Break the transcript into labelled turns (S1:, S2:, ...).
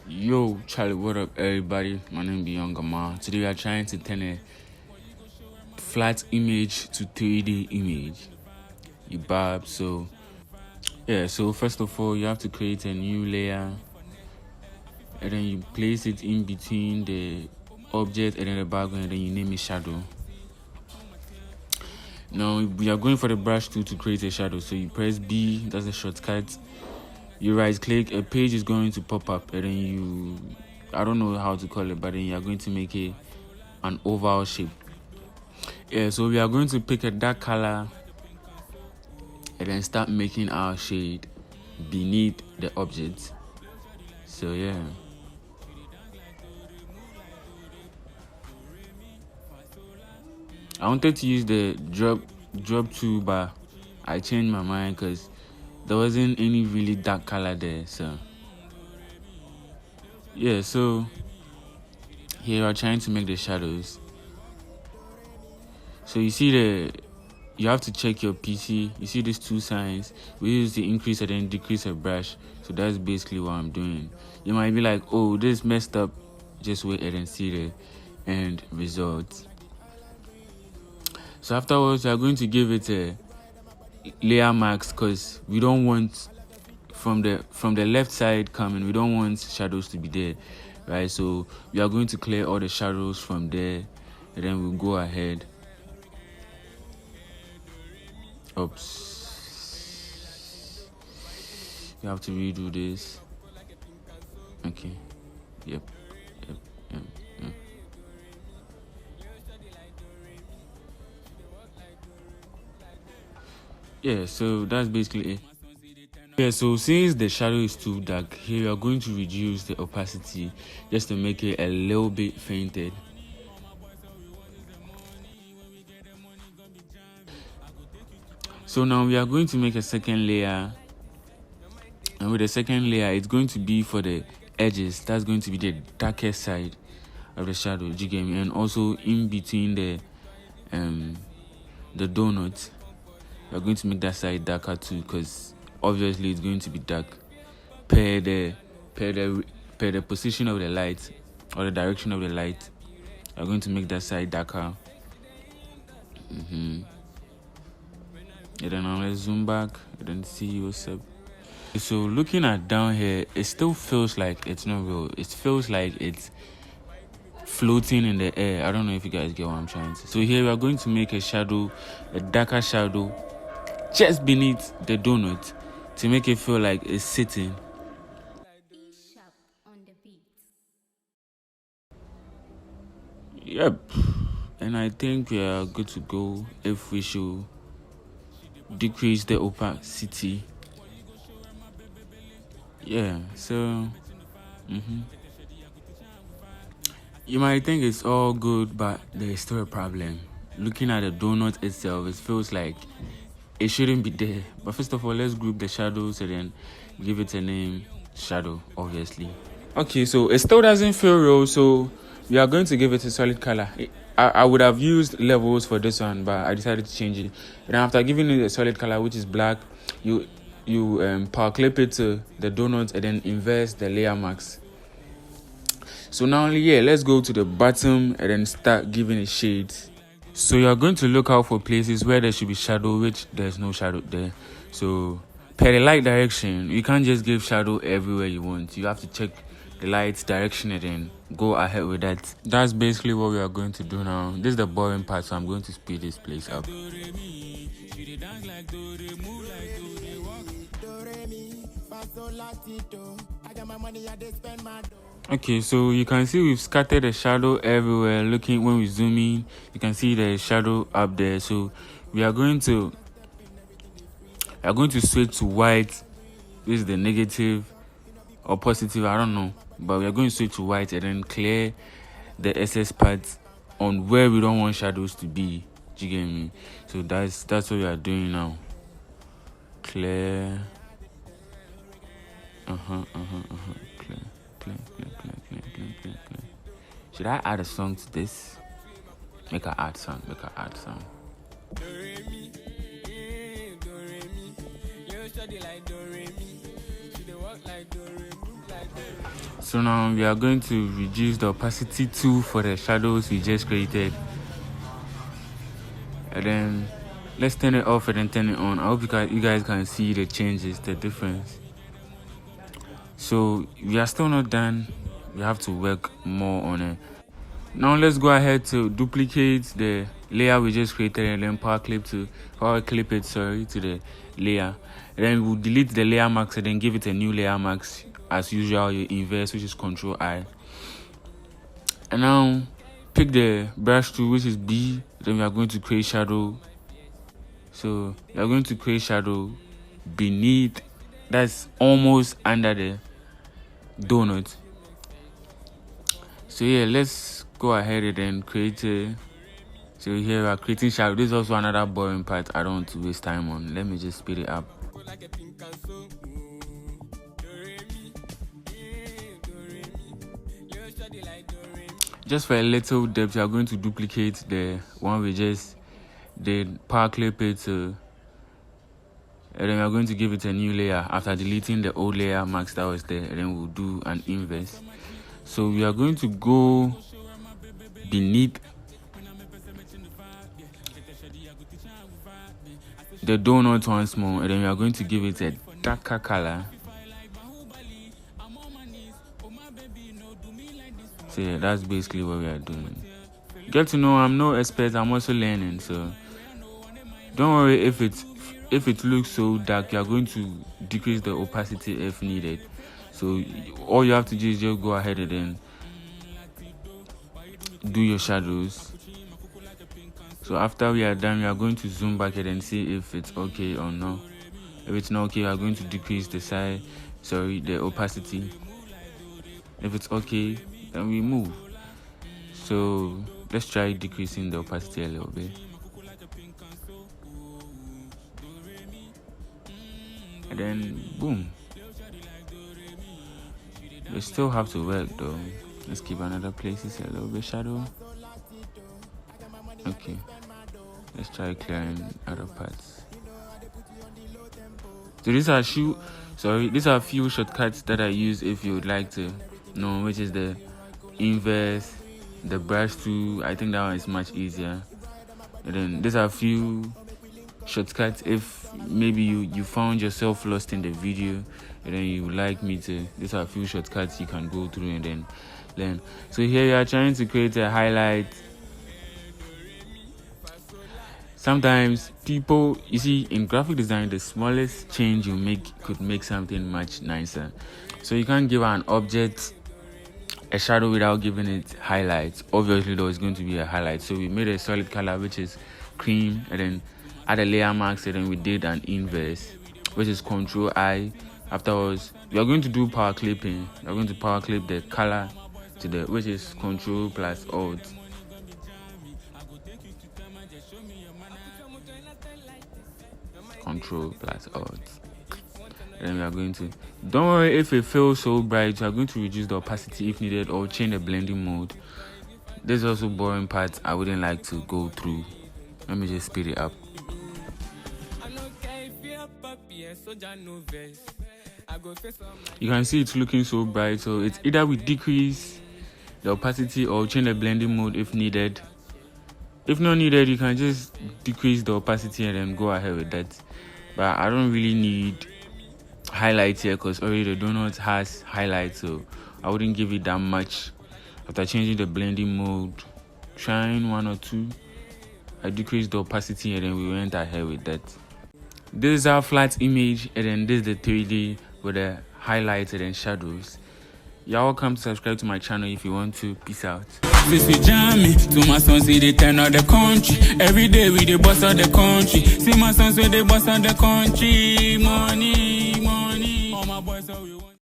S1: Yo, Charlie, what up, everybody? My name is Young Gamma. Today we are trying to turn a flat image to 3D image. So first of all, you have to create a new layer, and then you place it in between the object and then the background, and then you name it shadow. Now we are going for the brush tool to create a shadow. So you press B, that's a shortcut. You right click, a page is going to pop up, and then I don't know how to call it, but then you are going to make it an oval shape. So we are going to pick a dark color and then start making our shade beneath the object. So I wanted to use the drop tool, but I changed my mind because there wasn't any really dark color there. So so here we are trying to make the shadows. So you have to check your PC. You see these two signs. We use the increase and then decrease a brush. So that's basically what I'm doing. You might be like, oh, this messed up. Just wait and then see the end result. So afterwards, we are going to give it a layer mask because we don't want from the left side coming, we don't want shadows to be there, right? So we are going to clear all the shadows from there, and then we'll go ahead. Oops, you have to redo this. Okay. Yep. So that's basically it. So since the shadow is too dark, here we are going to reduce the opacity just to make it a little bit fainted. So now we are going to make a second layer, and with the second layer, it's going to be for the edges. That's going to be the darker side of the shadow, you get me? And also in between the donut, we're going to make that side darker too, because obviously it's going to be dark per the position of the light or the direction of the light. We're going to make that side darker. And then now let's zoom back and then see what's up. So looking at down here, it still feels like it's not real. It feels like it's floating in the air. I don't know if you guys get what I'm trying to say. So here we are going to make a shadow, a darker shadow just beneath the donut to make it feel like it's sitting. Yep. And I think we are good to go if we should decrease the opacity. So you might think it's all good, but there's still a problem. Looking at the donut itself, it feels like it shouldn't be there. But first of all, let's group the shadows and then give it a name, shadow, obviously. Okay, so it still doesn't feel real, so we are going to give it a solid color. I would have used levels for this one, but I decided to change it. And after giving it a solid color, which is black, you power clip it to the donut and then inverse the layer mask. So now let's go to the bottom and then start giving it shades. So you're going to look out for places where there should be shadow, which there's no shadow there. So per the light direction, you can't just give shadow everywhere you want. You have to check the light direction and then go ahead with that. That's basically what we are going to do now. This is the boring part, so I'm going to speed this place up. Okay, so you can see we've scattered the shadow everywhere. Looking when we zoom in, you can see the shadow up there. So we are going to switch to white. This is the negative or positive, I don't know, but we are going to switch to white and then clear the excess parts on where we don't want shadows to be. Do you get me? So that's what we are doing now. Clear. Clear. Should I add a song to this? Make an add song. So now we are going to reduce the opacity 2 for the shadows we just created. And then let's turn it off and then turn it on. I hope you guys can see the changes, the difference. So we are still not done. We have to work more on it. Now let's go ahead to duplicate the layer we just created and then power clip it to the layer. And then we'll delete the layer mask and then give it a new layer mask. As usual, you invert, which is Control I. And now pick the brush tool, which is B. Then we are going to create shadow. So we are going to create shadow beneath, that's almost under the donut. So yeah, let's go ahead and then create a. So here we are creating shadow. This is also another boring part I don't want to waste time on. Let me just speed it up. Just for a little depth, you are going to duplicate the one we just did, power clip it to, and then we are going to give it a new layer after deleting the old layer mask that was there, and then we'll do an inverse. So we are going to go beneath the donut once more, and then we are going to give it a darker color. So yeah, that's basically what we are doing. Get to know I'm no expert, I'm also learning, so don't worry if it looks so dark. You are going to decrease the opacity if needed. So all you have to do is just go ahead and then do your shadows. So after we are done, we are going to zoom back and then see if it's okay or not. If it's not okay, we are going to decrease the opacity. If it's okay, then we move. So let's try decreasing the opacity a little bit. And then boom. We still have to work though. Let's keep another places a little bit shadow. Okay. Let's try clearing other parts. So these are a few shortcuts that I use if you would like to know, which is the inverse, the brush tool. I think that one is much easier. And then these are a few shortcuts if maybe you found yourself lost in the video and then you would like me to. These are a few shortcuts you can go through and then learn. So here you are trying to create a highlight. Sometimes people, you see, in graphic design, the smallest change you make could make something much nicer. So you can't give an object a shadow without giving it highlights. Obviously there is going to be a highlight, so we made a solid color which is cream, and then add a layer mask, and then we did an inverse which is Control I. Afterwards we are going to do power clipping. We are going to power clip the color to the, which is Control plus Alt. Control plus Alt. Then we are going to, don't worry if it feels so bright, we are going to reduce the opacity if needed or change the blending mode. There's also boring parts I wouldn't like to go through. Let me just speed it up. You can see it's looking so bright, so it's either we decrease the opacity or change the blending mode if needed. If not needed, you can just decrease the opacity and then go ahead with that. But I don't really need highlights here because already the donut has highlights, so I wouldn't give it that much. After changing the blending mode, trying 1 or 2, I decreased the opacity and then we went ahead with that. This is our flat image, and then this is the 3D with the highlights and then shadows. You're welcome to subscribe to my channel if you want to. Peace out.
S2: This we jammy to my sons, see the 10 of the country. Every day we the boss of the country. See my sons with the boss of the country. Money, money. All my boys are